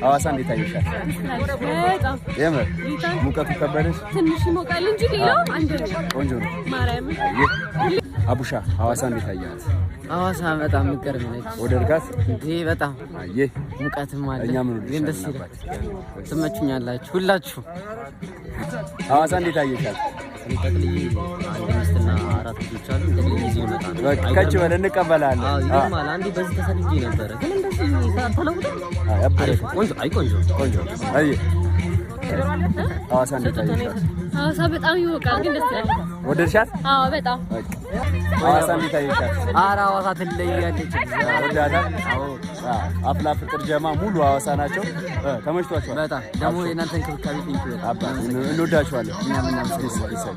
ሐዋሳ እንዴት አየሻት? በጣም የምር ሙቀቱ ከበደሽ? ትንሽ ይሞቃል እንጂ ሌላው አንድ ቆንጆ ነው። ማርያም አቡሻ ሐዋሳ እንዴት አያት? ሐዋሳ በጣም የሚገርም ነች። ወደድካት? እንዴ በጣም አየ ሙቀትም አለ። እኛ ምን ግን ደስ ይላል። ትመቹኛላችሁ ሁላችሁ። ሐዋሳ እንዴት አየሻት? ጠቅልዬ አንድ ሚስትና 4 ልጆች አሉ። ጠቅልዬ እዚህ ልመጣ ነው። በቃ ከች በል እንቀበላለን። ይገርማል። አንዴ በዚህ ተሰድጄ ነበረ ግን እንደዚህ ተለውጦ ቆንጆ ቆንጆ። አየ ሐዋሳ እንዴት አየሻት? ሐዋሳ በጣም ይሞቃል ግን ደስ ይላል። ወደድሻት? አዎ በጣም። ሐዋሳ እንዴት አየሻት? ኧረ ሐዋሳ ትለያለች። ወዳታል? አፍላ ፍቅር ጀማ ሙሉ ሐዋሳ ናቸው። ተመችቷቸዋል? በጣም ደግሞ የእናንተ እንክብካቤ እንወዳችኋለን። እኛም እናመሰግናለን።